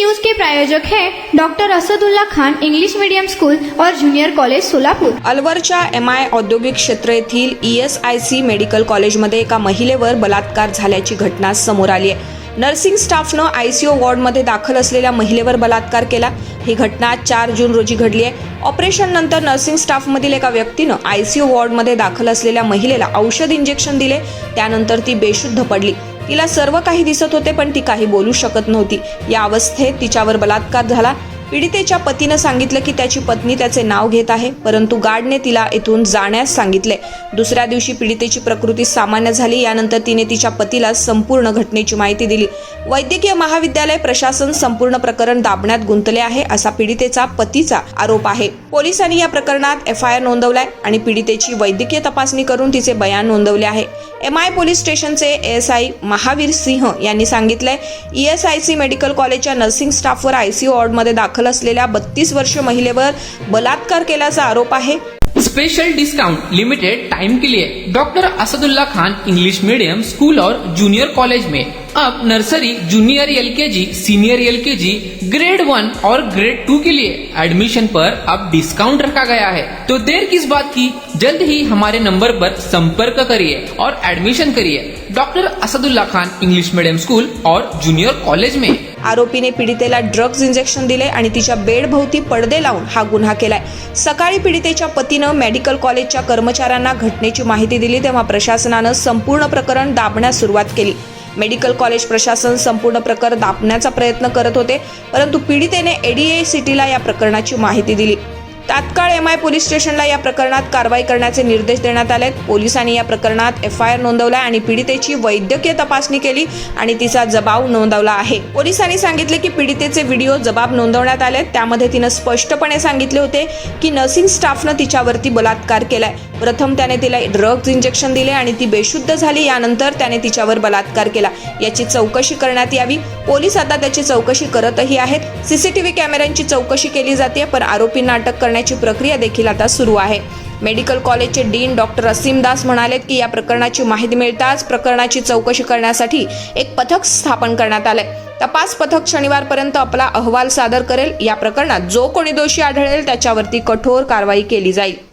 News के प्रायोजक हैं doctor Asadullah Khan English medium school और जूनियर कॉलेज सोलापूर। अलवरच्या MI औद्योगिक क्षेत्र येथील ESIC मेडिकल कॉलेजमध्ये एका महिलेवर बलात्कार झाल्याची घटना समोर आली आहे। नर्सिंग स्टाफनं ICU वॉर्डमध्ये दाखल असलेल्या महिलेवर बलात्कार केला। ही घटना 4 जून रोजी घडली आहे। ऑपरेशन नंतर नर्सिंग स्टाफमधील एका व्यक्तीनं ICU वॉर्डमध्ये दाखल असलेल्या महिलेला औषध इंजेक्शन दिले। त्यानंतर ती बेशुद्ध पडली। तिला सर्व काही दिसत होते, पण ती काही बोलू शकत नव्हती। या अवस्थेत तिच्यावर बलात्कार झाला। पीडितेच्या पतीनं सांगितलं की त्याची पत्नी त्याचे नाव घेत आहे, परंतु गार्डने तिला इथून जाण्यास सांगितले। दुसऱ्या दिवशी पीडितेची प्रकृती सामान्य झाली। यानंतर तिने तिच्या पतीला संपूर्ण घटनेची माहिती दिली। वैद्यकीय महाविद्यालय प्रशासन संपूर्ण प्रकरण दाबण्यात गुंतले आहे, असा पीडितेचा पतीचा आरोप आहे। पोलिसांनी या प्रकरणात FIR नोंदवलाय आणि पीडितेची वैद्यकीय तपासणी करून तिचे बयान नोंदवले आहे। MI पोलीस स्टेशनचे ASI महावीर सिंह यांनी सांगितलंय, ESIC मेडिकल कॉलेजच्या नर्सिंग स्टाफवर ICU वॉर्डमध्ये दाखल असलेल्या 32 वर्षीय महिलेवर बलात्कार केल्याचा आरोप आहे। स्पेशल डिस्काउंट लिमिटेड टाइम के लिए doctor Asadullah Khan English medium school और जूनियर कॉलेज में अब nursery, junior LKG, senior LKG, grade 1 और ग्रेड 2 के लिए एडमिशन पर अब डिस्काउंट रखा गया है। तो देर किस बात की, जल्द ही हमारे नंबर पर संपर्क करिए और एडमिशन करिए doctor Asadullah Khan English medium school और जूनियर कॉलेज में। आरोपीने पीडितेला ड्रग्ज इंजेक्शन दिले आणि तिच्या बेड भोवती पडदे लावून हा गुन्हा केलाय। सकाळी पीडितेच्या पतीनं मेडिकल कॉलेजच्या कर्मचाऱ्यांना घटनेची माहिती दिली, तेव्हा प्रशासनानं संपूर्ण प्रकरण दाबण्यास सुरुवात केली। मेडिकल कॉलेज प्रशासन संपूर्ण प्रकरण दाबण्याचा प्रयत्न करत होते, परंतु पीडितेने ADACTला या प्रकरणाची माहिती दिली। तात्काळ MI पोलीस स्टेशनला या प्रकरणात कारवाई करण्याचे निर्देश देण्यात आले। पोलिसांनी या प्रकरणात FIR नोंदवला आणि पीडितेची वैद्यकीय तपासणी केली आणि तिचा जबाब नोंदवला आहे। पोलिसांनी सांगितले की पीडितेचे व्हिडिओ जबाब नोंदवण्यात आले। त्यामध्ये तिने स्पष्टपणे सांगितले होते की नर्सिंग स्टाफनं तिच्यावरती बलात्कार केलाय। प्रथम त्याने तिला ड्रग्ज इंजेक्शन दिले आणि ती बेशुद्ध झाली। यानंतर त्याने तिच्यावर बलात्कार केला। याची चौकशी करण्यात यावी। पोलीस आता त्याची चौकशी करतही आहेत। CCTV कॅमेऱ्यांची चौकशी केली जाते, पण आरोपींना अटक करण्याची प्रक्रिया देखील आता सुरू आहे। मेडिकल कॉलेजचे डीन डॉक्टर असीम दास म्हणाले की या प्रकरणाची माहिती मिळताच प्रकरणाची चौकशी करण्यासाठी एक पथक स्थापन करण्यात आले। तपास पथक शनिवारपर्यंत आपला अहवाल सादर करेल। या प्रकरणात जो कोणी दोषी आढळेल त्याच्यावरती कठोर कारवाई केली जाईल।